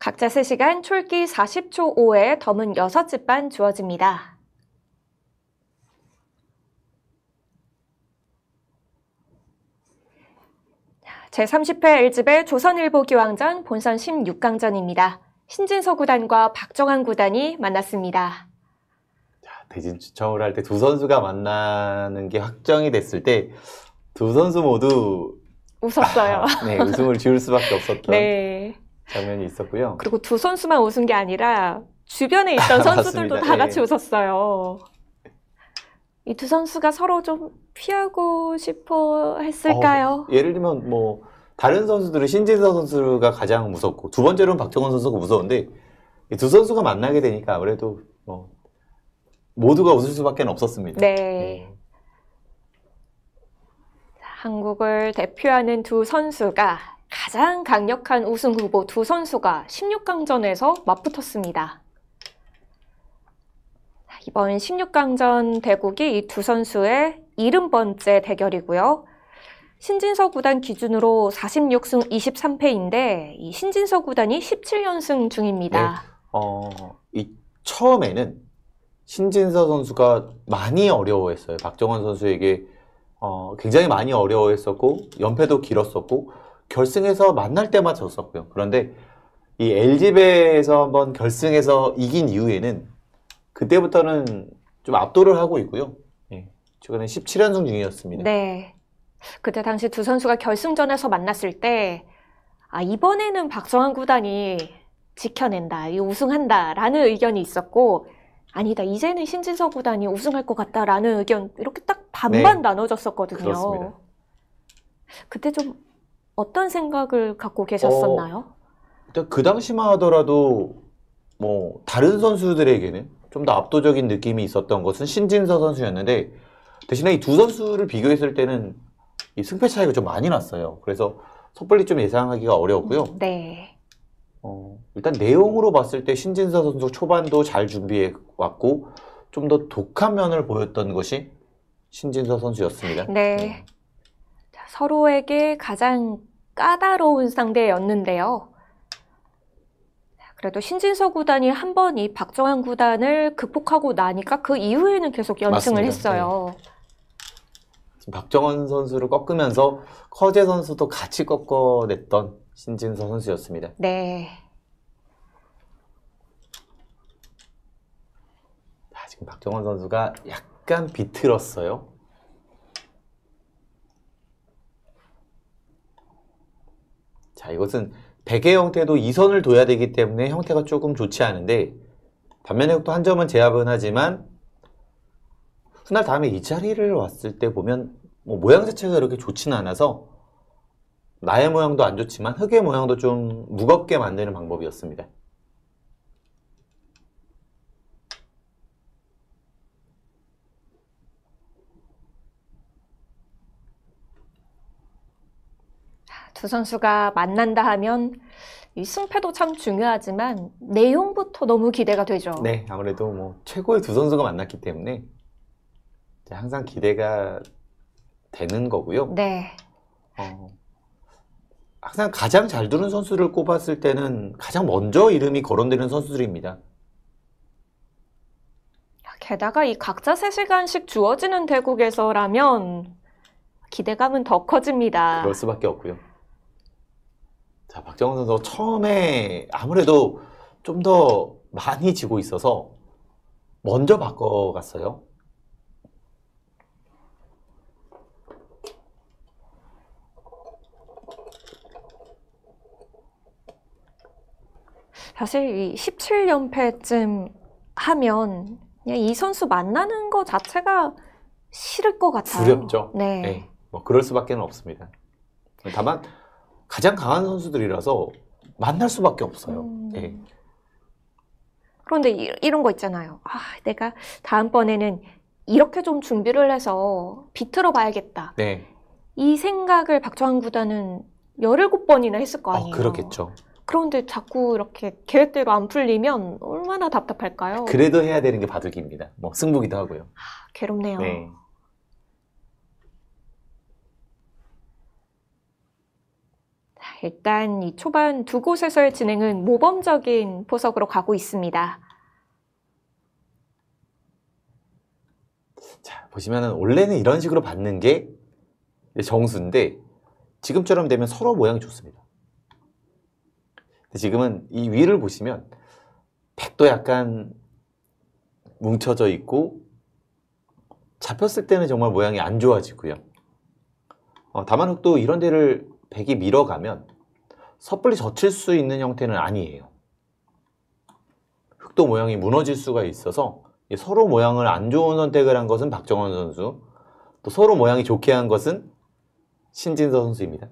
각자 3시간 촐기 40초 5회 덤은 6집반 주어집니다. 제30회 1집의 조선일보 기왕전 본선 16강전입니다. 신진서 구단과 박정환 구단이 만났습니다. 대진추첨을 할 때 두 선수가 만나는 게 확정이 됐을 때 두 선수 모두 웃었어요. 네, 웃음을 지을 수밖에 없었던 네. 장면이 있었고요. 그리고 두 선수만 웃은 게 아니라 주변에 있던 선수들도 맞습니다. 다 같이 예. 웃었어요. 이 두 선수가 서로 좀 피하고 싶어 했을까요? 예를 들면 뭐 다른 선수들은 신진서 선수가 가장 무섭고 두 번째로는 박정환 선수가 무서운데 이 두 선수가 만나게 되니까 아무래도 모두가 웃을 수밖에 없었습니다. 네. 네. 한국을 대표하는 두 선수가 가장 강력한 우승 후보 두 선수가 16강전에서 맞붙었습니다. 이번 16강전 대국이 이 두 선수의 70번째 대결이고요. 신진서 구단 기준으로 46승 23패인데 이 신진서 구단이 17연승 중입니다. 이 처음에는 신진서 선수가 많이 어려워했어요. 박정환 선수에게 굉장히 많이 어려워했었고 연패도 길었었고 결승에서 만날 때마다 졌었고요. 그런데 이 LG배에서 한번 결승에서 이긴 이후에는 그때부터는 좀 압도를 하고 있고요. 최근에 17연승 중이었습니다. 네. 그때 당시 두 선수가 결승전에서 만났을 때 이번에는 박정환 구단이 지켜낸다, 우승한다라는 의견이 있었고 아니다, 이제는 신진서 구단이 우승할 것 같다라는 의견 이렇게 딱 반반 나눠졌었거든요. 그렇습니다. 그때 좀 어떤 생각을 갖고 계셨었나요? 일단 그 당시만 하더라도 뭐 다른 선수들에게는 좀 더 압도적인 느낌이 있었던 것은 신진서 선수였는데 대신에 이 두 선수를 비교했을 때는 이 승패 차이가 좀 많이 났어요. 그래서 섣불리 좀 예상하기가 어려웠고요. 네. 일단 내용으로 봤을 때 신진서 선수 초반도 잘 준비해 왔고 좀 더 독한 면을 보였던 것이 신진서 선수였습니다. 네. 자, 서로에게 가장 까다로운 상대였는데요. 그래도 신진서 구단이 한 번 이 박정환 구단을 극복하고 나니까 그 이후에는 계속 연승을 맞습니다. 했어요. 지금 박정환 선수를 꺾으면서 커제 선수도 같이 꺾어냈던 신진서 선수였습니다. 네. 지금 박정환 선수가 약간 비틀었어요. 자, 이것은 베개 형태도 2선을 둬야 되기 때문에 형태가 조금 좋지 않은데 반면에 또 한 점은 제압은 하지만 훗날 다음에 이 자리를 왔을 때 보면 뭐 모양 자체가 그렇게 좋지는 않아서 나의 모양도 안 좋지만 흙의 모양도 좀 무겁게 만드는 방법이었습니다. 두 선수가 만난다 하면 이 승패도 참 중요하지만 내용부터 너무 기대가 되죠. 네, 아무래도 뭐 최고의 두 선수가 만났기 때문에 항상 기대가 되는 거고요. 네. 항상 가장 잘 두는 선수를 꼽았을 때는 가장 먼저 이름이 거론되는 선수들입니다. 게다가 이 각자 3시간씩 주어지는 대국에서라면 기대감은 더 커집니다. 그럴 수밖에 없고요. 자, 박정환 선수 처음에 아무래도 좀 더 많이 지고 있어서 먼저 바꿔갔어요. 사실 이 17연패쯤 하면 그냥 이 선수 만나는 거 자체가 싫을 것 같아요. 두렵죠. 네. 네, 뭐 그럴 수밖에 없습니다. 다만 가장 강한 선수들이라서 만날 수밖에 없어요. 네. 그런데 이런 거 있잖아요. 내가 다음번에는 이렇게 좀 준비를 해서 비틀어 봐야겠다. 네. 이 생각을 박정환 구단은 17번이나 했을 거 아니에요. 그렇겠죠. 그런데 자꾸 이렇게 계획대로 안 풀리면 얼마나 답답할까요? 그래도 해야 되는 게 바둑입니다. 뭐 승부기도 하고요. 괴롭네요. 네. 일단 이 초반 두 곳에서의 진행은 모범적인 포석으로 가고 있습니다. 자, 보시면은 원래는 이런 식으로 받는 게 정수인데 지금처럼 되면 서로 모양이 좋습니다. 근데 지금은 이 위를 보시면 백도 약간 뭉쳐져 있고 잡혔을 때는 정말 모양이 안 좋아지고요. 다만 흑도 이런 데를 백이 밀어가면 섣불리 젖힐 수 있는 형태는 아니에요. 흑도 모양이 무너질 수가 있어서 서로 모양을 안 좋은 선택을 한 것은 박정원 선수, 또 서로 모양이 좋게 한 것은 신진서 선수입니다.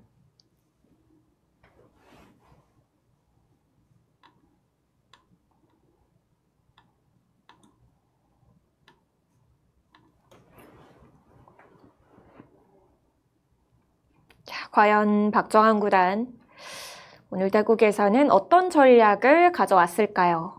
자, 과연 박정환 구단 오늘 대국에서는 어떤 전략을 가져왔을까요?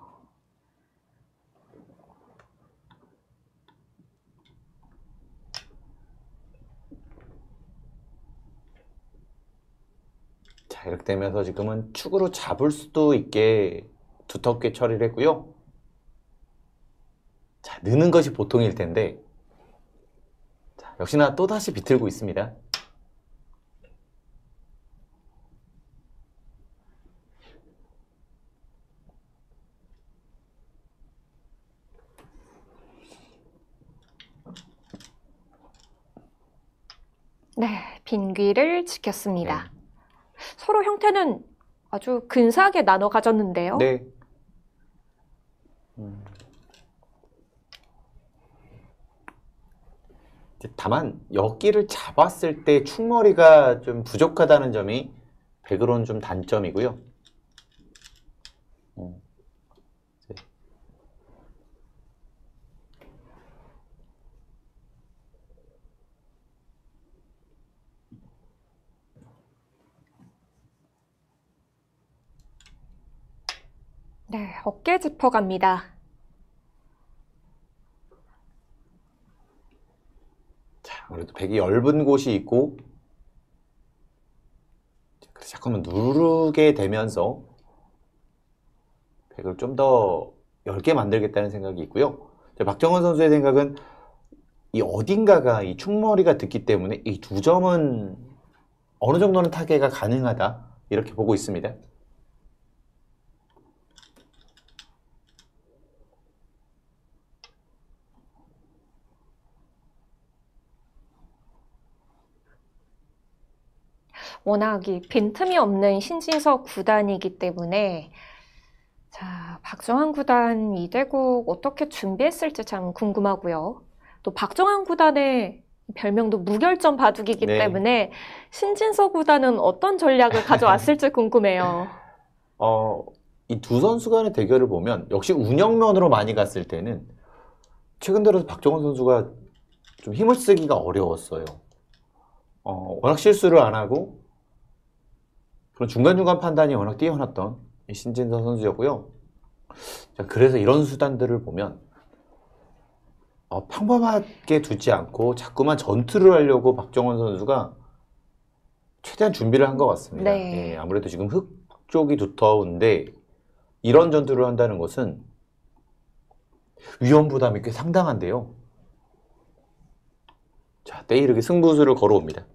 자, 이렇게 되면서 지금은 축으로 잡을 수도 있게 두텁게 처리를 했고요. 자, 느는 것이 보통일 텐데 자, 역시나 또다시 비틀고 있습니다. 네, 빈귀를 지켰습니다. 네. 서로 형태는 아주 근사하게 나눠 가졌는데요. 네. 다만 여기를 잡았을 때 축머리가 좀 부족하다는 점이 백으로는 좀 단점이고요. 네, 어깨 짚어갑니다. 자, 그래도 백이 엷은 곳이 있고 그래서 잠깐만 누르게 되면서 백을 좀 더 엷게 만들겠다는 생각이 있고요. 박정원 선수의 생각은 이 어딘가가 이 축머리가 듣기 때문에 이 두 점은 어느 정도는 타개가 가능하다 이렇게 보고 있습니다. 워낙 이 빈틈이 없는 신진서 구단이기 때문에 자, 박정환 구단 이대국 어떻게 준비했을지 참 궁금하고요. 또 박정환 구단의 별명도 무결점 바둑이기 네. 때문에 신진서 구단은 어떤 전략을 가져왔을지 궁금해요. 이 두 선수 간의 대결을 보면 역시 운영면으로 많이 갔을 때는 최근 들어서 박정원 선수가 좀 힘을 쓰기가 어려웠어요. 워낙 실수를 안 하고 그런 중간중간 판단이 워낙 뛰어났던 신진서 선수였고요. 자, 그래서 이런 수단들을 보면 평범하게 두지 않고 자꾸만 전투를 하려고 박정원 선수가 최대한 준비를 한 것 같습니다. 네. 아무래도 지금 흑 쪽이 두터운데 이런 전투를 한다는 것은 위험 부담이 꽤 상당한데요. 자, 때이르게 승부수를 걸어옵니다.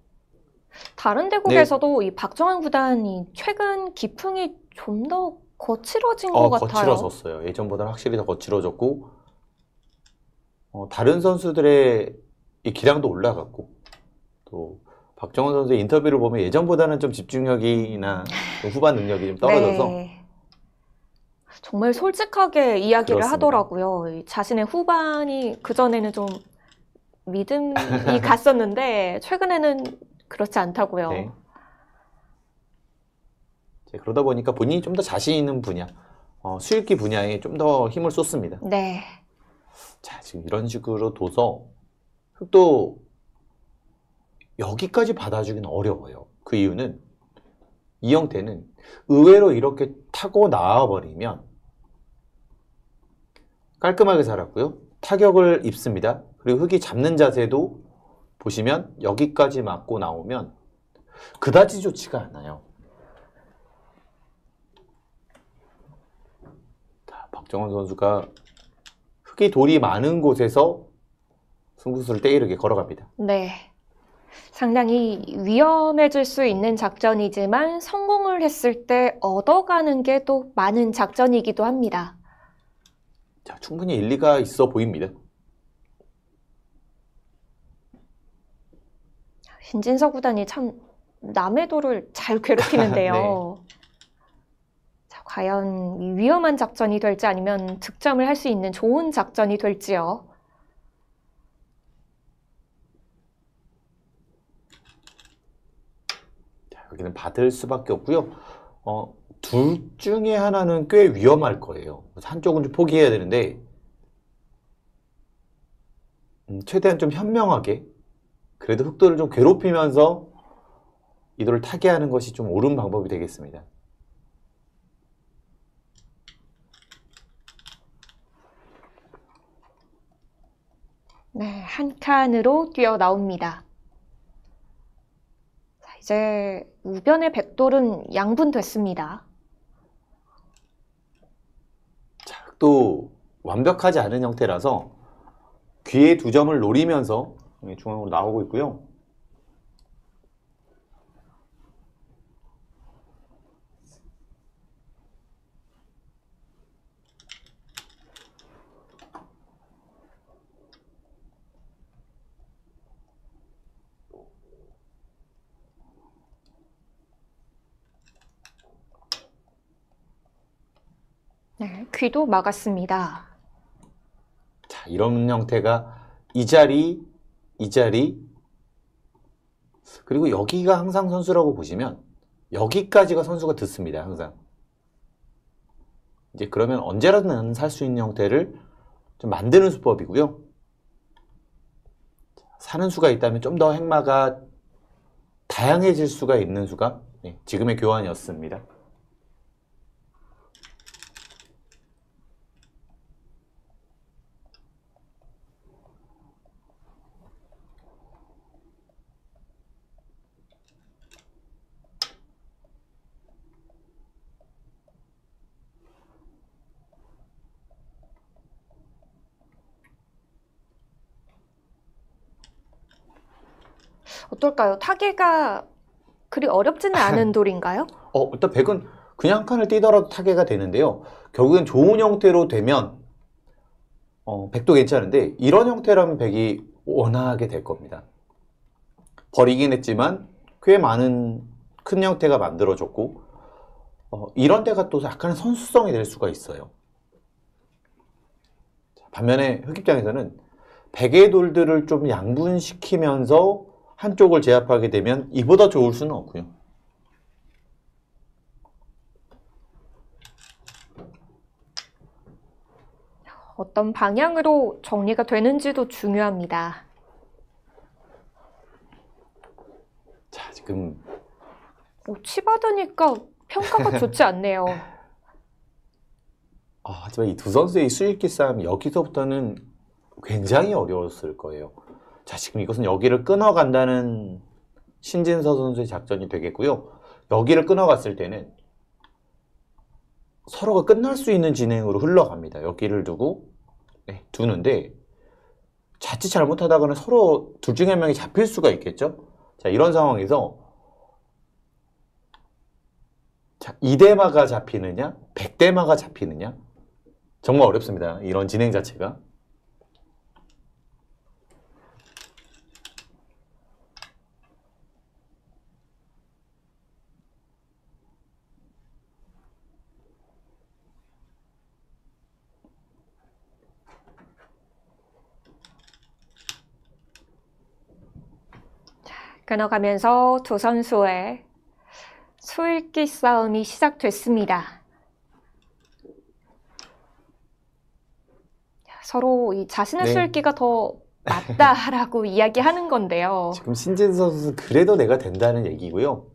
다른 대국에서도 이 박정환 구단이 최근 기풍이 좀 더 거칠어진 것 같아요. 거칠어졌어요. 예전보다는 확실히 더 거칠어졌고 다른 선수들의 이 기량도 올라갔고 또 박정원 선수의 인터뷰를 보면 예전보다는 좀 집중력이나 좀 후반 능력이 좀 떨어져서 네. 정말 솔직하게 이야기를 그렇습니다. 하더라고요. 이 자신의 후반이 그전에는 좀 믿음이 갔었는데 최근에는 그렇지 않다고요. 네. 그러다 보니까 본인이 좀 더 자신 있는 분야, 수익기 분야에 좀 더 힘을 쏟습니다. 네. 자, 지금 이런 식으로 둬서 흑도 여기까지 받아주기는 어려워요. 그 이유는 이 형태는 의외로 이렇게 타고 나와버리면 깔끔하게 살았고요. 타격을 입습니다. 그리고 흑이 잡는 자세도 보시면 여기까지 맞고 나오면 그다지 좋지가 않아요. 박정원 선수가 흙이 돌이 많은 곳에서 승부수를 때이르게 걸어갑니다. 네. 상당히 위험해질 수 있는 작전이지만 성공을 했을 때 얻어가는 게 또 많은 작전이기도 합니다. 자, 충분히 일리가 있어 보입니다. 신진서 구단이 참 남의 돌을 잘 괴롭히는데요. 네. 자, 과연 이 위험한 작전이 될지 아니면 득점을 할 수 있는 좋은 작전이 될지요. 자, 여기는 받을 수밖에 없고요. 둘 중에 하나는 꽤 위험할 거예요. 그래서 한쪽은 좀 포기해야 되는데 최대한 좀 현명하게 그래도 흑돌을 좀 괴롭히면서 이 돌을 타게 하는 것이 좀 옳은 방법이 되겠습니다. 네, 한 칸으로 뛰어나옵니다. 자, 이제 우변의 백돌은 양분됐습니다. 자, 흑도 완벽하지 않은 형태라서 귀에 두 점을 노리면서 중앙으로 나오고 있고요. 네, 귀도 막았습니다. 자, 이런 형태가 이 자리, 이 자리, 그리고 여기가 항상 선수라고 보시면 여기까지가 선수가 듣습니다. 항상. 이제 그러면 언제라든 살 수 있는 형태를 좀 만드는 수법이고요. 사는 수가 있다면 좀 더 행마가 다양해질 수가 있는 수가 지금의 교환이었습니다. 어떨까요? 타개가 그리 어렵지는 않은 돌인가요? 일단 백은 그냥 한 칸을 띄더라도 타개가 되는데요. 결국엔 좋은 형태로 되면 백도 괜찮은데 이런 형태라면 백이 원하게 될 겁니다. 버리긴 했지만 꽤 많은 큰 형태가 만들어졌고 이런 데가 또 약간의 선수성이 될 수가 있어요. 반면에 흑 입장에서는 백의 돌들을 좀 양분시키면서 한쪽을 제압하게 되면 이보다 좋을 수는 없고요. 어떤 방향으로 정리가 되는지도 중요합니다. 자, 지금 치받으니까 평가가 좋지 않네요. 하지만 이 두 선수의 수익기 싸움 여기서부터는 굉장히 어려웠을 거예요. 자, 지금 이것은 여기를 끊어간다는 신진서 선수의 작전이 되겠고요. 여기를 끊어갔을 때는 서로가 끝날 수 있는 진행으로 흘러갑니다. 여기를 두고 두는데 자칫 잘못하다가는 서로 둘 중에 한 명이 잡힐 수가 있겠죠. 자, 이런 상황에서 자, 2대마가 잡히느냐 100대마가 잡히느냐 정말 어렵습니다. 이런 진행 자체가. 끊어가면서 두 선수의 수익기 싸움이 시작됐습니다. 서로 이 자신의 수익기가 더 맞다라고 이야기하는 건데요. 지금 신진서 선수는 그래도 내가 된다는 얘기고요.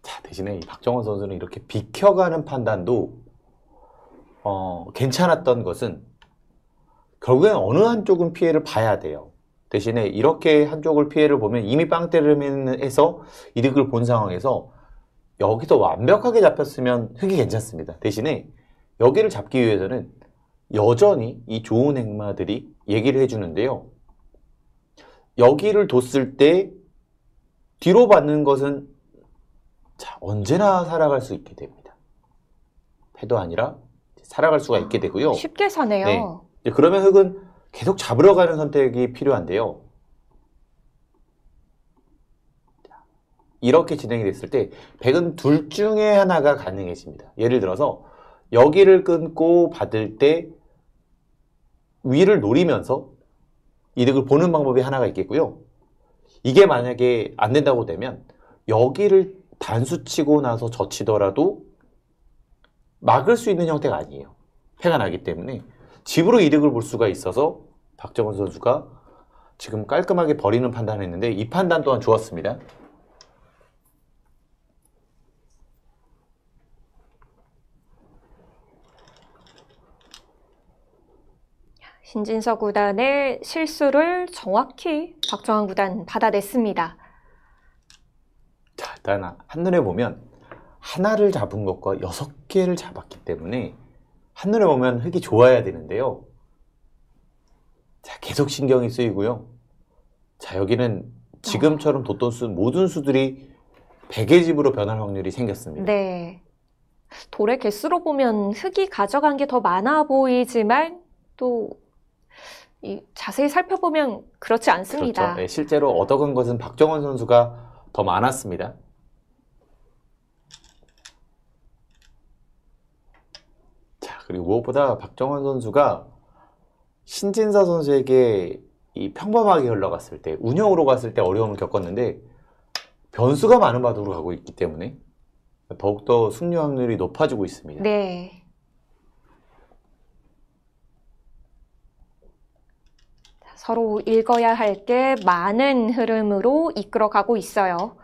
자, 대신에 이 박정원 선수는 이렇게 비켜가는 판단도 괜찮았던 것은 결국엔 어느 한쪽은 피해를 봐야 돼요. 대신에 이렇게 한쪽을 피해를 보면 이미 빵때림해서 이득을 본 상황에서 여기서 완벽하게 잡혔으면 흑이 괜찮습니다. 대신에 여기를 잡기 위해서는 여전히 이 좋은 행마들이 얘기를 해주는데요. 여기를 뒀을 때 뒤로 받는 것은 자, 언제나 살아갈 수 있게 됩니다. 패도 아니라 살아갈 수가 있게 되고요. 쉽게 사네요. 네. 이제 그러면 흑은 계속 잡으러 가는 선택이 필요한데요. 이렇게 진행이 됐을 때 백은 둘 중에 하나가 가능해집니다. 예를 들어서 여기를 끊고 받을 때 위를 노리면서 이득을 보는 방법이 하나가 있겠고요. 이게 만약에 안 된다고 되면 여기를 단수 치고 나서 젖히더라도 막을 수 있는 형태가 아니에요. 패가 나기 때문에 집으로 이득을 볼 수가 있어서 박정원 선수가 지금 깔끔하게 버리는 판단을 했는데 이 판단 또한 좋았습니다. 신진서 구단의 실수를 정확히 박정환 구단 받아냈습니다. 자, 일단 한눈에 보면 하나를 잡은 것과 6개를 잡았기 때문에 한눈에 보면 흑이 좋아야 되는데요. 자, 계속 신경이 쓰이고요. 자, 여기는 지금처럼 뒀던 수 모든 수들이 백의 집으로 변할 확률이 생겼습니다. 네. 돌의 개수로 보면 흑이 가져간 게 더 많아 보이지만 또 자세히 살펴보면 그렇지 않습니다. 그렇죠. 네, 실제로 얻어간 것은 박정원 선수가 더 많았습니다. 자, 그리고 무엇보다 박정원 선수가 신진서 선수에게 이 평범하게 흘러갔을 때, 운영으로 갔을 때 어려움을 겪었는데 변수가 많은 바둑으로 가고 있기 때문에 더욱더 승리 확률이 높아지고 있습니다. 네. 서로 읽어야 할 게 많은 흐름으로 이끌어가고 있어요.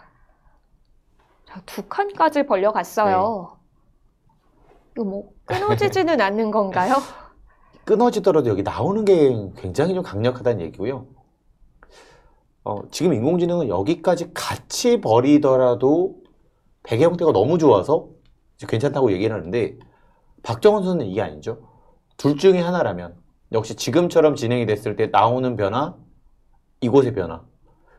자, 2칸까지 벌려갔어요. 이거 뭐 끊어지지는 않는 건가요? 끊어지더라도 여기 나오는 게 굉장히 좀 강력하다는 얘기고요. 지금 인공지능은 여기까지 같이 버리더라도 백의 형태가 너무 좋아서 괜찮다고 얘기를 하는데 박정원 선수는 이게 아니죠. 둘 중에 하나라면 역시 지금처럼 진행이 됐을 때 나오는 변화, 이곳의 변화,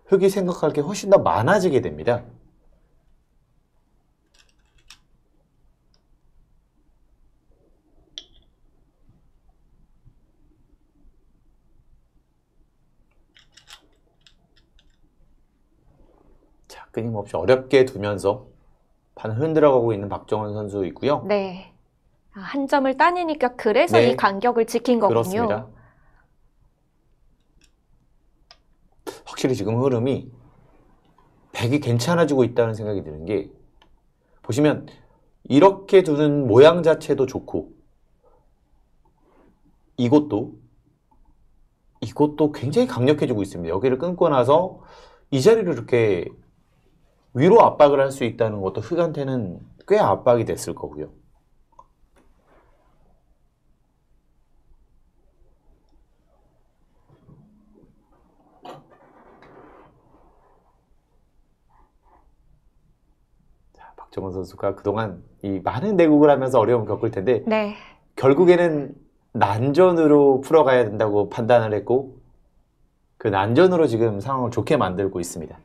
흑이 생각할 게 훨씬 더 많아지게 됩니다. 자, 끊임없이 어렵게 두면서 판 흔들어가고 있는 박정원 선수 있고요. 네. 한 점을 따내니까 그래서 네. 이 간격을 지킨 거군요. 그렇습니다. 확실히 지금 흐름이 백이 괜찮아지고 있다는 생각이 드는 게 보시면 이렇게 두는 모양 자체도 좋고 이것도 굉장히 강력해지고 있습니다. 여기를 끊고 나서 이 자리를 이렇게 위로 압박을 할 수 있다는 것도 흑한테는 꽤 압박이 됐을 거고요. 박정원 선수가 그동안 이 많은 대국을 하면서 어려움을 겪을 텐데 네. 결국에는 난전으로 풀어가야 된다고 판단을 했고 그 난전으로 지금 상황을 좋게 만들고 있습니다.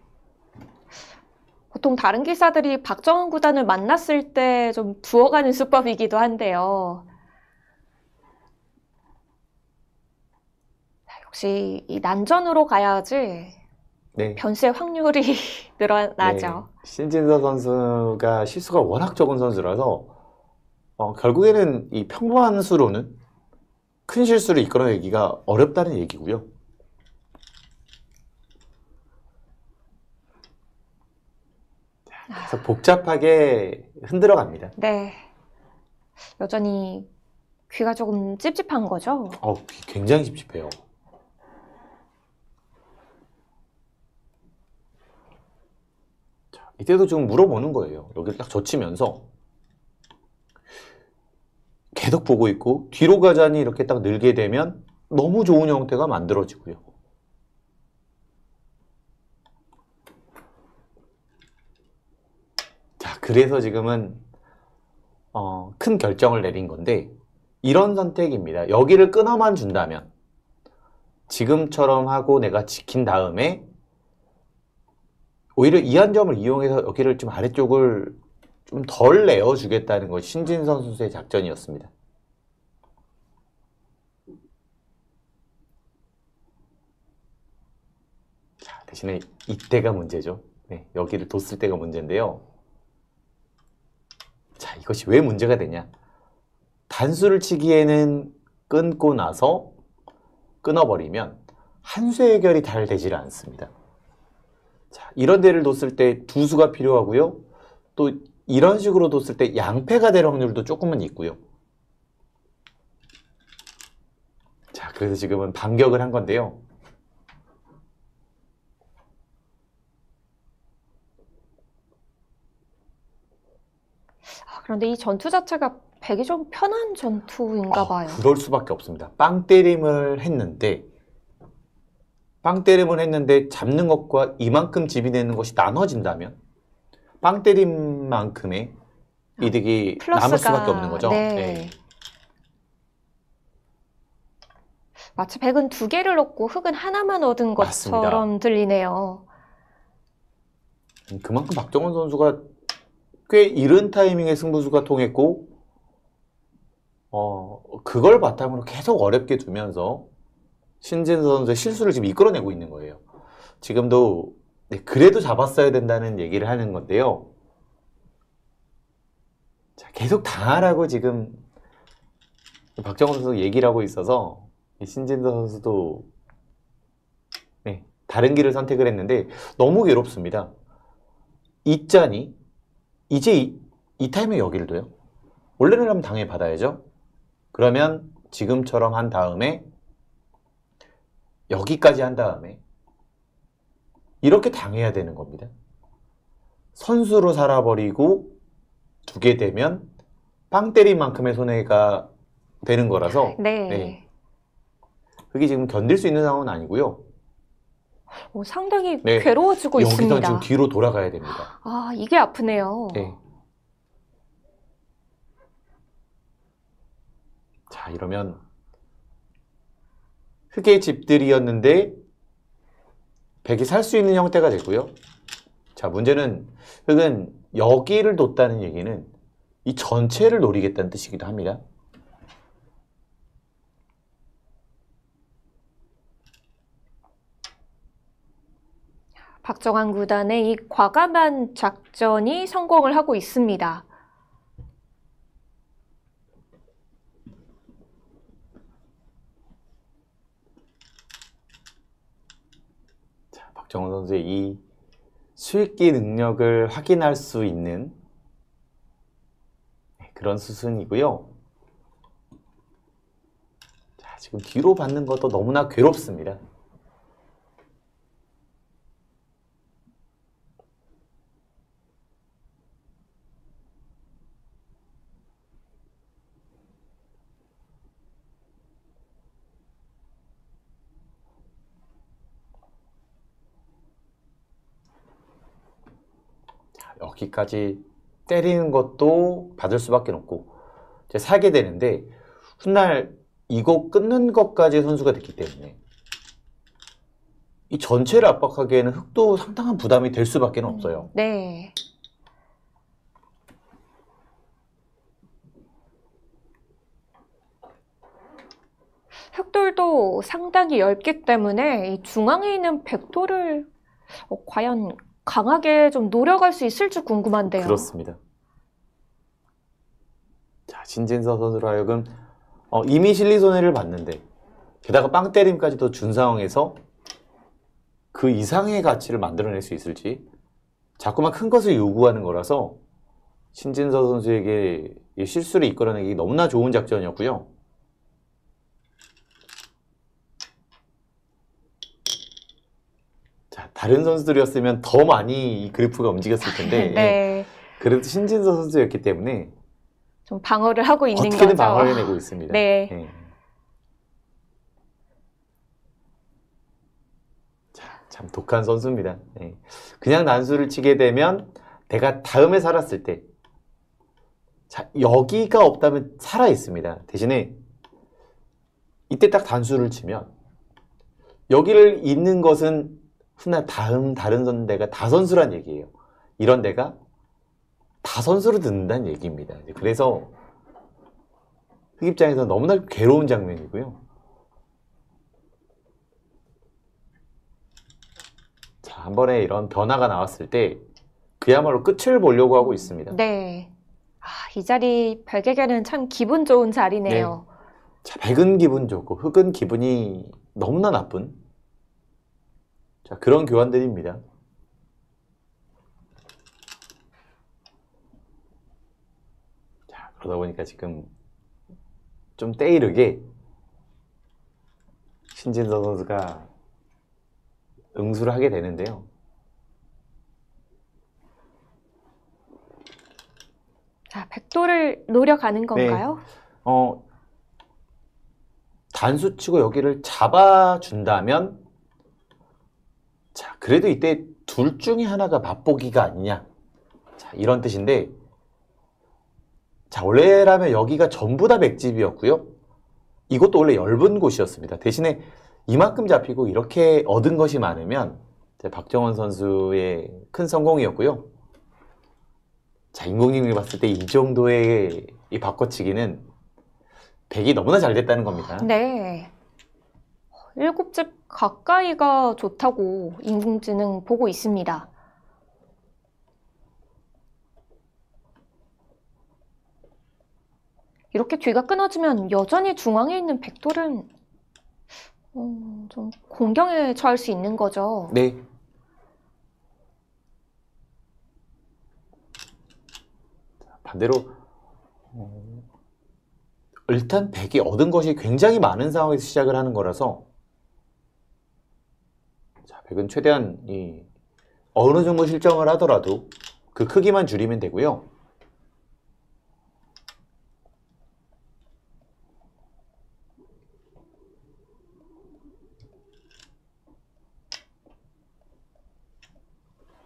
보통 다른 기사들이 박정환 구단을 만났을 때 좀 부어가는 수법이기도 한데요. 역시 이 난전으로 가야지 네. 변수의 확률이 늘어나죠. 네. 신진서 선수가 실수가 워낙 적은 선수라서 결국에는 이 평범한 수로는 큰 실수를 이끌어내기가 어렵다는 얘기고요. 계속 복잡하게 흔들어 갑니다. 네. 여전히 귀가 조금 찝찝한 거죠? 귀 굉장히 찝찝해요. 자, 이때도 좀 물어보는 거예요. 여기를 딱 젖히면서 계속 보고 있고 뒤로 가자니 이렇게 딱 늘게 되면 너무 좋은 형태가 만들어지고요. 자, 그래서 지금은 큰 결정을 내린 건데 이런 선택입니다. 여기를 끊어만 준다면 지금처럼 하고 내가 지킨 다음에 오히려 이 한 점을 이용해서 여기를 좀 아래쪽을 좀 덜 내어주겠다는 것이 신진선 선수의 작전이었습니다. 자, 대신에 이때가 문제죠. 네, 여기를 뒀을 때가 문제인데요. 자, 이것이 왜 문제가 되냐? 단수를 치기에는 끊고 나서 끊어버리면 한 수 해결이 잘 되지를 않습니다. 자, 이런 데를 뒀을 때 두 수가 필요하고요. 또 이런 식으로 뒀을 때 양패가 될 확률도 조금은 있고요. 자, 그래서 지금은 반격을 한 건데요. 그런데 이 전투 자체가 백이 좀 편한 전투인가 봐요. 그럴 수밖에 없습니다. 빵 때림을 했는데 잡는 것과 이만큼 집이 되는 것이 나눠진다면 빵 때림만큼의 이득이 남을 수밖에 없는 거죠. 네. 네. 마치 백은 두 개를 얻고 흑은 하나만 얻은 것처럼 맞습니다. 들리네요. 그만큼 박정원 선수가 꽤 이른 타이밍에 승부수가 통했고 그걸 바탕으로 계속 어렵게 두면서 신진선 선수의 실수를 지금 이끌어내고 있는 거예요. 지금도 네, 그래도 잡았어야 된다는 얘기를 하는 건데요. 자, 계속 당하라고 지금 박정원 선수 얘기를 하고 있어서 신진선 선수도 네, 다른 길을 선택을 했는데 너무 괴롭습니다. 있자니 이제 이 타임에 여기를 둬요. 원래는 하면 당연히 받아야죠. 그러면 지금처럼 한 다음에 여기까지 한 다음에 이렇게 당해야 되는 겁니다. 선수로 살아버리고 두게 되면 빵 때린 만큼의 손해가 되는 거라서 네. 네. 그게 지금 견딜 수 있는 상황은 아니고요. 상당히 네. 괴로워지고 여기서 있습니다. 지금 뒤로 돌아가야 됩니다. 아, 이게 아프네요. 네. 자, 이러면 흑의 집들이었는데 백이 살 수 있는 형태가 되고요. 자, 문제는 흑은 여기를 뒀다는 얘기는 이 전체를 노리겠다는 뜻이기도 합니다. 박정환 구단의 이 과감한 작전이 성공을 하고 있습니다. 자, 박정원 선수의 이 수익기 능력을 확인할 수 있는 그런 수순이고요. 자, 지금 뒤로 받는 것도 너무나 괴롭습니다. 여기까지 때리는 것도 받을 수밖에 없고 이제 살게 되는데 훗날 이거 끊는 것까지 선수가 됐기 때문에 이 전체를 압박하기에는 흑도 상당한 부담이 될 수밖에 없어요. 네. 흑돌도 상당히 얇기 때문에 이 중앙에 있는 백돌을 과연 강하게 좀 노려갈 수 있을지 궁금한데요. 그렇습니다. 자, 신진서 선수로 하여금 이미 실리 손해를 봤는데 게다가 빵 때림까지도 준 상황에서 그 이상의 가치를 만들어낼 수 있을지 자꾸만 큰 것을 요구하는 거라서 신진서 선수에게 이 실수를 이끌어내기 너무나 좋은 작전이었고요. 자, 다른 선수들이었으면 더 많이 이 그래프가 움직였을 텐데 네. 그래도 신진서 선수였기 때문에 좀 방어를 하고 있는 어떻게든 거죠. 방어를 해내고 있습니다. 네. 네. 자, 참 독한 선수입니다. 네. 그냥 난수를 치게 되면 내가 다음에 살았을 때 자, 여기가 없다면 살아 있습니다. 대신에 이때 딱 단수를 치면 여기를 잇는 것은 훗날 다른 선대가 다선수란 얘기예요. 이런 데가 다선수로 듣는다는 얘기입니다. 그래서 흑 입장에서 너무나 괴로운 장면이고요. 자, 한 번에 이런 변화가 나왔을 때 그야말로 끝을 보려고 하고 있습니다. 네. 아, 이 자리 백에게는 참 기분 좋은 자리네요. 자, 백은 기분 좋고 흑은 기분이 너무나 나쁜 자, 그런 교환들입니다. 자, 그러다 보니까 지금 좀 때이르게 신진서 선수가 응수를 하게 되는데요. 자, 백도를 노려가는 건가요? 단수 치고 여기를 잡아준다면 자, 그래도 이때 둘 중에 하나가 맛보기가 아니냐. 자, 이런 뜻인데 자, 원래라면 여기가 전부 다 백집이었고요. 이것도 원래 엷은 곳이었습니다. 대신에 이만큼 잡히고 이렇게 얻은 것이 많으면 박정원 선수의 큰 성공이었고요. 자, 인공지능을 봤을 때 이 정도의 이 바꿔치기는 백이 너무나 잘 됐다는 겁니다. 네. 7집 가까이가 좋다고 인공지능 보고 있습니다. 이렇게 뒤가 끊어지면 여전히 중앙에 있는 백돌은 좀 공경에 처할 수 있는 거죠. 네. 반대로 일단 백이 얻은 것이 굉장히 많은 상황에서 시작을 하는 거라서 자, 백은 최대한 어느 정도 실점을 하더라도 그 크기만 줄이면 되고요.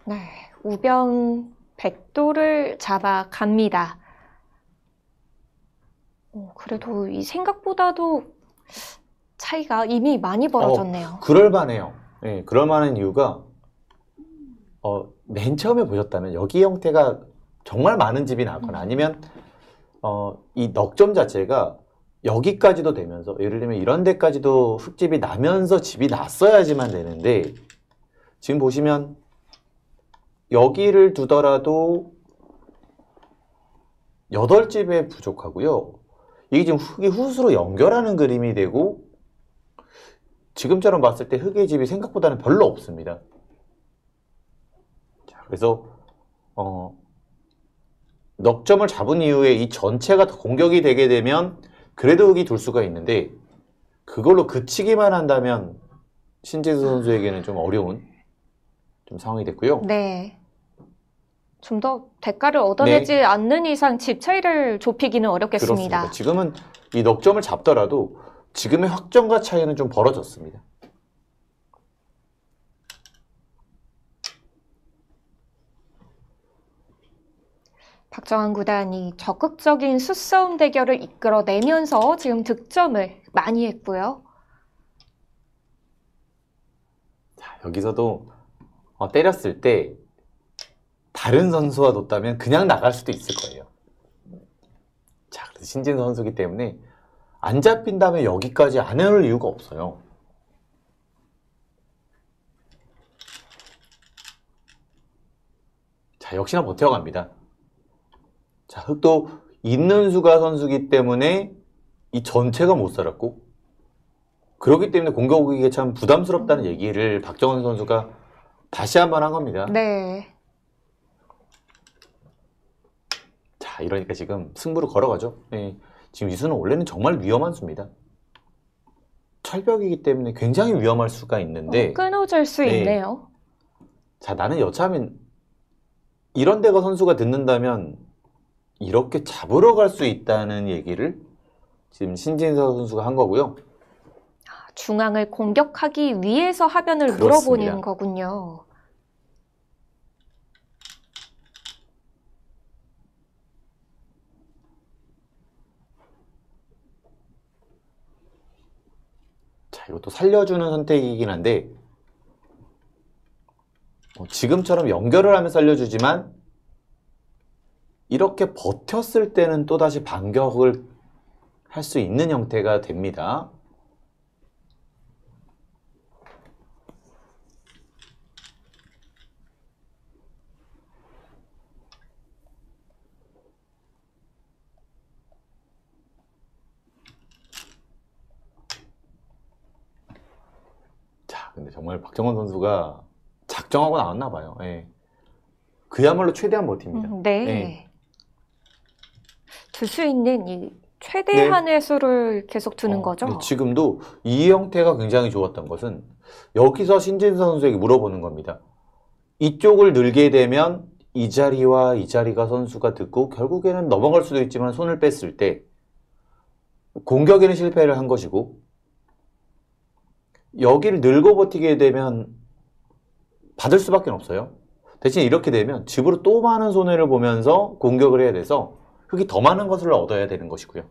네, 우변 백도를 잡아갑니다. 그래도 이 생각보다도 차이가 이미 많이 벌어졌네요. 그럴만해요. 네, 그럴만한 이유가 맨 처음에 보셨다면 여기 형태가 정말 많은 집이 나거나 아니면 이 넉점 자체가 여기까지도 되면서 예를 들면 이런 데까지도 흙집이 나면서 집이 났어야지만 되는데 지금 보시면 여기를 두더라도 8집에 부족하고요. 이게 지금 흙이 훗으로 연결하는 그림이 되고 지금처럼 봤을 때 흙의 집이 생각보다는 별로 없습니다. 자, 그래서 넉점을 잡은 이후에 이 전체가 더 공격이 되게 되면 그래도 흙이 둘 수가 있는데 그걸로 그치기만 한다면 신재수 선수에게는 좀 어려운 좀 상황이 됐고요. 네. 좀 더 대가를 얻어내지 않는 이상 집 차이를 좁히기는 어렵겠습니다. 그렇습니다. 지금은 이 넉점을 잡더라도 지금의 확정과 차이는 좀 벌어졌습니다. 박정환 구단이 적극적인 수싸움 대결을 이끌어내면서 지금 득점을 많이 했고요. 자, 여기서도 때렸을 때 다른 선수와 뒀다면 그냥 나갈 수도 있을 거예요. 자, 그래서 신진 선수이기 때문에 안 잡힌다면 여기까지 안 해올 이유가 없어요. 자, 역시나 버텨갑니다. 자, 흑도 있는 수가 선수기 때문에 이 전체가 못 살았고 그렇기 때문에 공격 오기가 참 부담스럽다는 얘기를 박정원 선수가 다시 한번 한 겁니다. 네. 자, 이러니까 지금 승부를 걸어가죠. 네. 지금 이 수는 원래는 정말 위험한 수입니다. 철벽이기 때문에 굉장히 위험할 수가 있는데 끊어질 수 있네요. 자, 나는 여차하면 이런 데가 선수가 듣는다면 이렇게 잡으러 갈 수 있다는 얘기를 지금 신진서 선수가 한 거고요. 중앙을 공격하기 위해서 하변을 그렇습니다. 물어보는 거군요. 자, 이것도 살려주는 선택이긴 한데 지금처럼 연결을 하면 살려주지만 이렇게 버텼을 때는 또다시 반격을 할 수 있는 형태가 됩니다. 자, 근데 정말 박정원 선수가 작정하고 나왔나 봐요. 예. 그야말로 최대한 버팁니다. 네. 예. 둘 수 있는 이 최대한의 네. 수를 계속 두는 거죠. 네, 지금도 이 형태가 굉장히 좋았던 것은 여기서 신진서 선수에게 물어보는 겁니다. 이쪽을 늘게 되면 이 자리와 이 자리가 선수가 듣고 결국에는 넘어갈 수도 있지만 손을 뺐을 때 공격에는 실패를 한 것이고 여기를 늘고 버티게 되면 받을 수밖에 없어요. 대신 이렇게 되면 집으로 또 많은 손해를 보면서 공격을 해야 돼서 흙이 더 많은 것을 얻어야 되는 것이고요.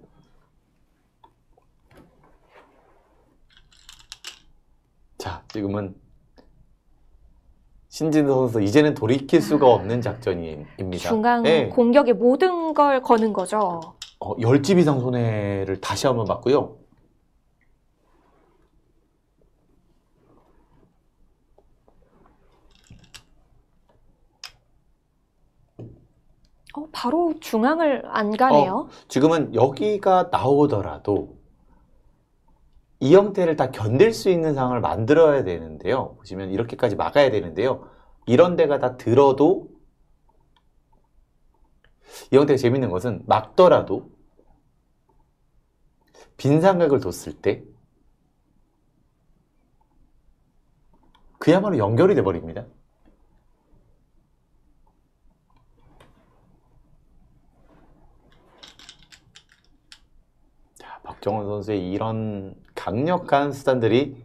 자, 지금은 신진서 선수 이제는 돌이킬 수가 없는 작전입니다. 중앙 네. 공격에 모든 걸 거는 거죠. 10집 이상 손해를 다시 한번 봤고요. 바로 중앙을 안 가네요. 지금은 여기가 나오더라도 이 형태를 다 견딜 수 있는 상황을 만들어야 되는데요. 보시면 이렇게까지 막아야 되는데요. 이런 데가 다 들어도 이 형태가 재밌는 것은 막더라도 빈 삼각을 뒀을 때 그야말로 연결이 돼버립니다. 자, 박정원 선수의 이런 강력한 수단들이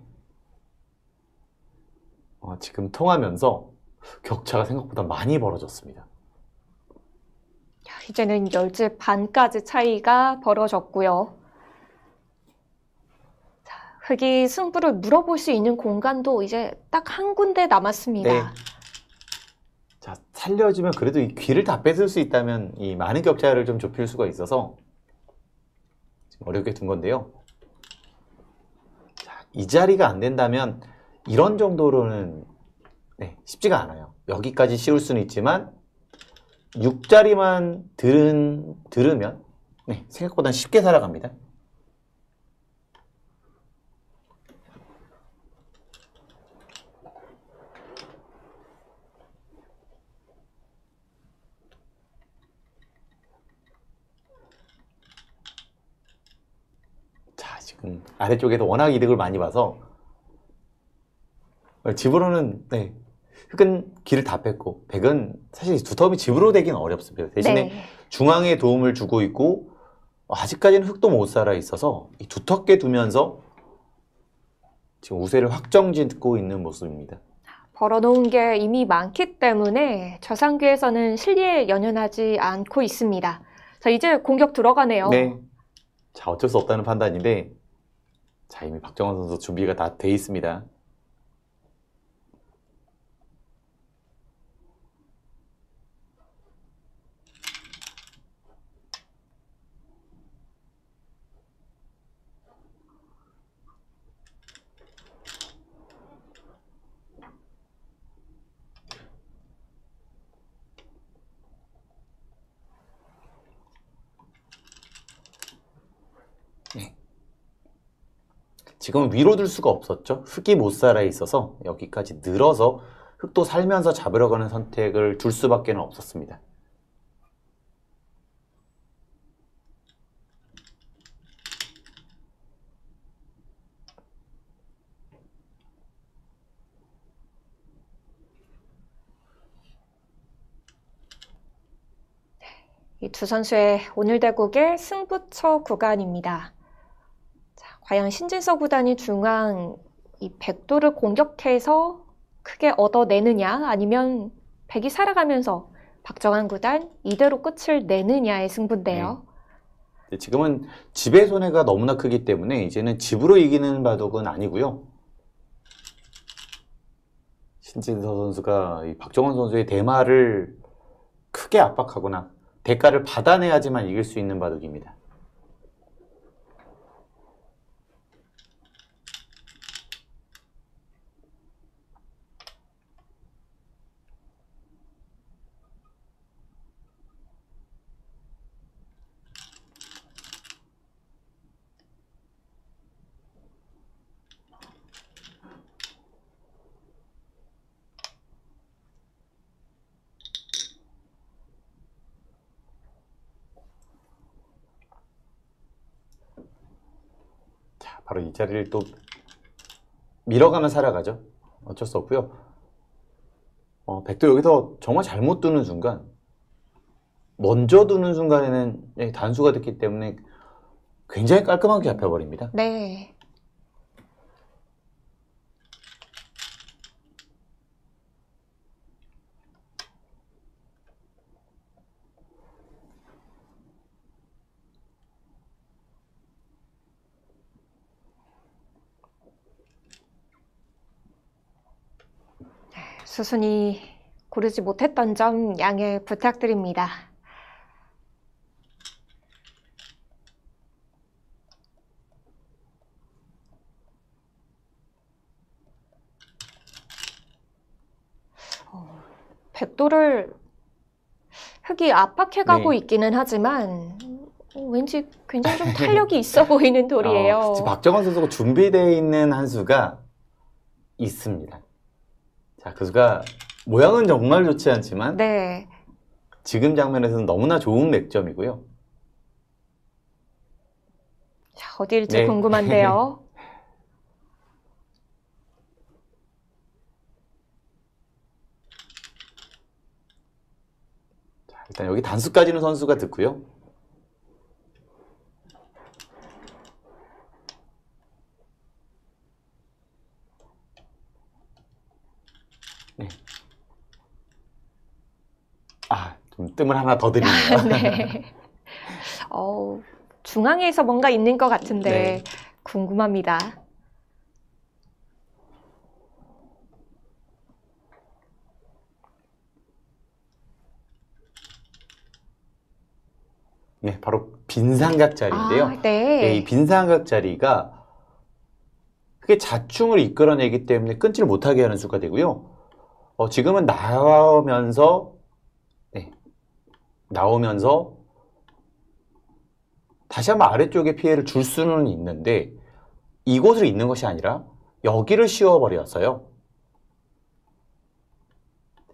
지금 통하면서 격차가 생각보다 많이 벌어졌습니다. 이제는 10집 반까지 차이가 벌어졌고요. 자, 흙이 승부를 물어볼 수 있는 공간도 이제 딱 한 군데 남았습니다. 네. 자, 살려주면 그래도 이 귀를 다 뺏을 수 있다면 이 많은 격차를 좀 좁힐 수가 있어서 지금 어렵게 둔 건데요. 자, 이 자리가 안 된다면 이런 정도로는 쉽지가 않아요. 여기까지 씌울 수는 있지만 6자리만 들으면 생각보다 쉽게 살아갑니다. 자, 지금 아래쪽에서 워낙 이득을 많이 봐서 집으로는 흙은 길을 다 뺐고 백은 사실 두텁이 집으로 되기는 어렵습니다. 대신에 중앙에 도움을 주고 있고 아직까지는 흙도 못 살아 있어서 두텁게 두면서 지금 우세를 확정짓고 있는 모습입니다. 벌어놓은 게 이미 많기 때문에 저상규에서는 실리에 연연하지 않고 있습니다. 자, 이제 공격 들어가네요. 네. 자, 어쩔 수 없다는 판단인데 자, 이미 박정원 선수 준비가 다 돼 있습니다. 지금은 위로 둘 수가 없었죠. 흙이 못 살아 있어서 여기까지 늘어서 흙도 살면서 잡으러 가는 선택을 둘 수밖에 없었습니다. 이 두 선수의 오늘 대국의 승부처 구간입니다. 자, 과연 신진서 구단이 중앙 이 백도를 공격해서 크게 얻어내느냐 아니면 백이 살아가면서 박정환 구단 이대로 끝을 내느냐의 승부인데요. 지금은 집의 손해가 너무나 크기 때문에 이제는 집으로 이기는 바둑은 아니고요. 신진서 선수가 이 박정원 선수의 대마를 크게 압박하거나 대가를 받아내야지만 이길 수 있는 바둑입니다. 바로 이 자리를 또 밀어가면 살아가죠. 어쩔 수 없고요. 백도 여기서 정말 잘못 두는 순간, 먼저 두는 순간에는 단수가 됐기 때문에 굉장히 깔끔하게 잡혀버립니다. 네. 수순이 고르지 못했던 점 양해 부탁드립니다. 백도를 흙이 압박해가고 네. 있기는 하지만 왠지 굉장히 좀 탄력이 있어 보이는 돌이에요. 지금 박정원 선수가 준비되어 있는 한 수가 있습니다. 자, 그 수가 모양은 정말 좋지 않지만 네. 지금 장면에서는 너무나 좋은 맥점이고요. 자, 어디일지 네. 궁금한데요. 자, 일단 여기 단수까지는 선수가 듣고요. 네. 좀 뜸을 하나 더 드리네요. 네. 중앙에서 뭔가 있는 것 같은데 네. 궁금합니다. 네, 바로 빈삼각 자리인데요. 네. 네, 이 빈삼각 자리가 크게 자충을 이끌어내기 때문에 끊지를 못하게 하는 수가 되고요. 지금은 나오면서 다시 한번 아래쪽에 피해를 줄 수는 있는데 이곳을 잇는 것이 아니라 여기를 씌워버렸어요.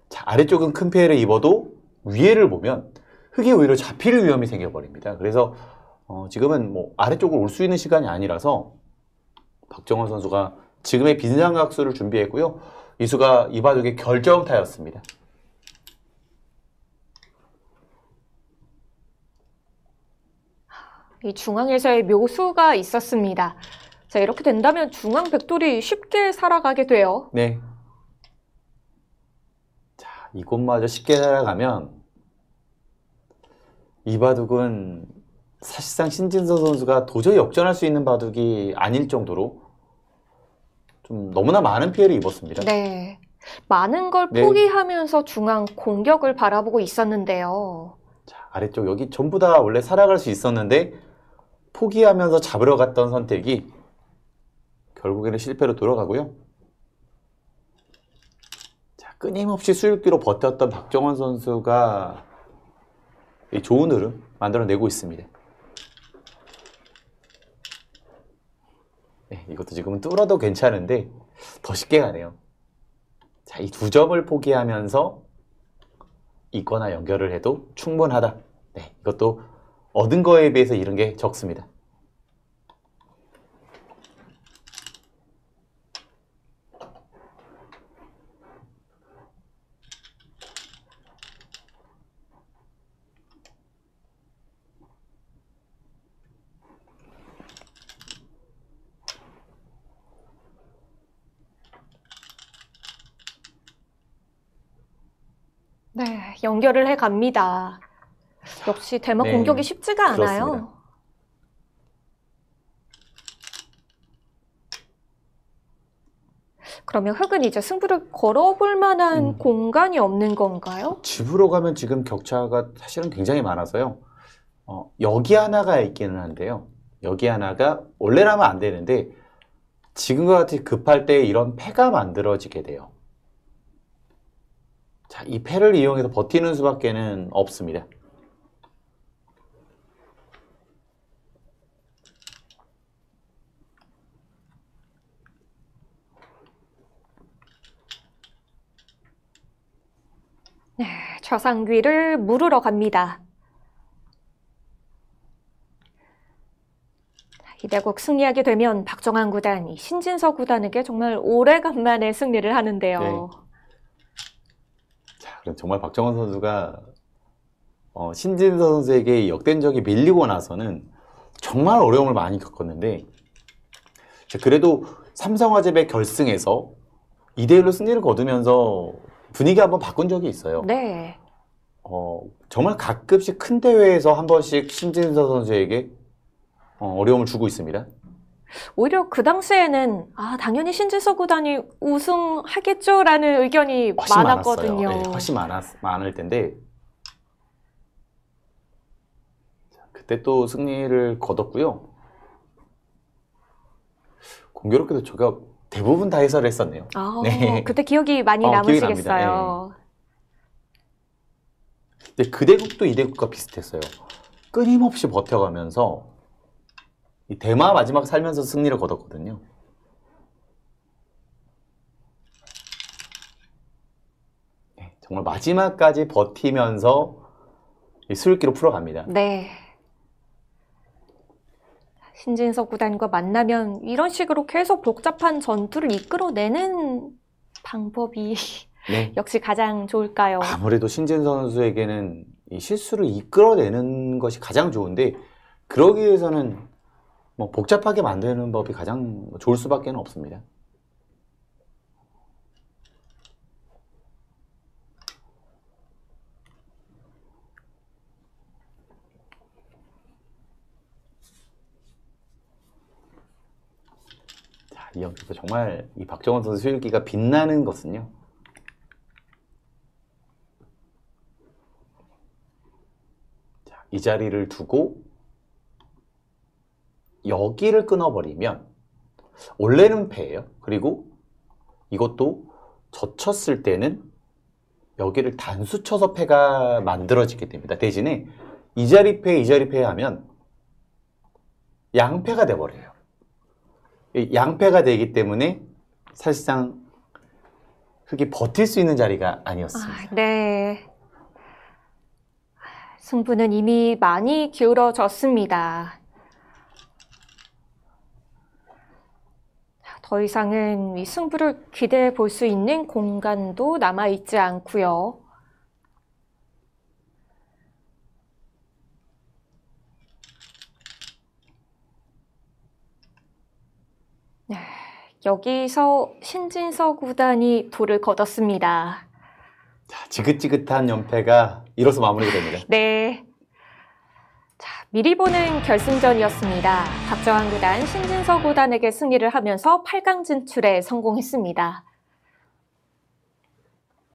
자, 아래쪽은 큰 피해를 입어도 위에를 보면 흙이 오히려 잡힐 위험이 생겨버립니다. 그래서 지금은 뭐 아래쪽으로 올 수 있는 시간이 아니라서 박정원 선수가 지금의 빈삼각수를 준비했고요. 이 수가 이 바둑의 결정타였습니다. 이 중앙에서의 묘수가 있었습니다. 자, 이렇게 된다면 중앙 백돌이 쉽게 살아가게 돼요. 네. 자, 이곳마저 쉽게 살아가면 이 바둑은 사실상 신진서 선수가 도저히 역전할 수 있는 바둑이 아닐 정도로 좀 너무나 많은 피해를 입었습니다. 네. 많은 걸 네. 포기하면서 중앙 공격을 바라보고 있었는데요. 자, 아래쪽 여기 전부 다 원래 살아갈 수 있었는데 포기하면서 잡으러 갔던 선택이 결국에는 실패로 돌아가고요. 자, 끊임없이 수육기로 버텼던 박정원 선수가 이 좋은 흐름 만들어내고 있습니다. 네, 이것도 지금은 뚫어도 괜찮은데 더 쉽게 가네요. 자, 이 두 점을 포기하면서 이거나 연결을 해도 충분하다. 네, 이것도 얻은 거에 비해서 잃은 게 적습니다. 네, 연결을 해 갑니다. 역시 대마 네, 공격이 쉽지가 않아요. 그렇습니다. 그러면 흑은 이제 승부를 걸어볼 만한 공간이 없는 건가요? 집으로 가면 지금 격차가 사실은 굉장히 많아서요. 여기 하나가 있기는 한데요. 여기 하나가 원래라면 안 되는데 지금과 같이 급할 때 이런 패가 만들어지게 돼요. 자, 이 패를 이용해서 버티는 수밖에는 없습니다. 네, 좌상귀를 물으러 갑니다. 이대국 승리하게 되면 박정환 구단이 신진서 구단에게 정말 오래간만에 승리를 하는데요. 네. 자, 그럼 정말 박정환 선수가 신진서 선수에게 역전적이 밀리고 나서는 정말 어려움을 많이 겪었는데 그래도 삼성화재배 결승에서 2대1로 승리를 거두면서 분위기 한번 바꾼 적이 있어요. 네. 정말 가끔씩 큰 대회에서 한 번씩 신진서 선수에게 어려움을 주고 있습니다. 오히려 그 당시에는 당연히 신진서 구단이 우승하겠죠라는 의견이 훨씬 많았거든요. 많았어요. 네, 훨씬 많을 텐데 그때 또 승리를 거뒀고요. 공교롭게도 제가 대부분 다 해설을 했었네요. 네. 그때 기억이 많이 남으시겠어요. 근데 그 대국도 이 대국과 비슷했어요. 끊임없이 버텨가면서 이 대마 마지막 살면서 승리를 거뒀거든요. 네, 정말 마지막까지 버티면서 수익기로 풀어갑니다. 네. 신진서 구단과 만나면 이런 식으로 계속 복잡한 전투를 이끌어내는 방법이 네. 역시 가장 좋을까요? 아무래도 신진서 선수에게는 이 실수를 이끌어내는 것이 가장 좋은데 그러기 위해서는 복잡하게 만드는 법이 가장 좋을 수밖에 없습니다. 자, 이 연기도 정말 이 박정환 선수 수일기가 빛나는 것은요. 자, 이 자리를 두고 여기를 끊어버리면 원래는 패예요. 그리고 이것도 젖혔을 때는 여기를 단수 쳐서 패가 만들어지게 됩니다. 대신에 이 자리 패 하면 양패가 돼버려요. 양패가 되기 때문에 사실상 흑이 버틸 수 있는 자리가 아니었습니다. 네. 승부는 이미 많이 기울어졌습니다. 더 이상은 이 승부를 기대해 볼 수 있는 공간도 남아있지 않고요. 네, 여기서 신진서 구단이 돌을 거뒀습니다. 자, 지긋지긋한 연패가 이로써 마무리가 됩니다. 네. 자, 미리 보는 결승전이었습니다. 박정환 구단, 신진서 구단에게 승리를 하면서 8강 진출에 성공했습니다.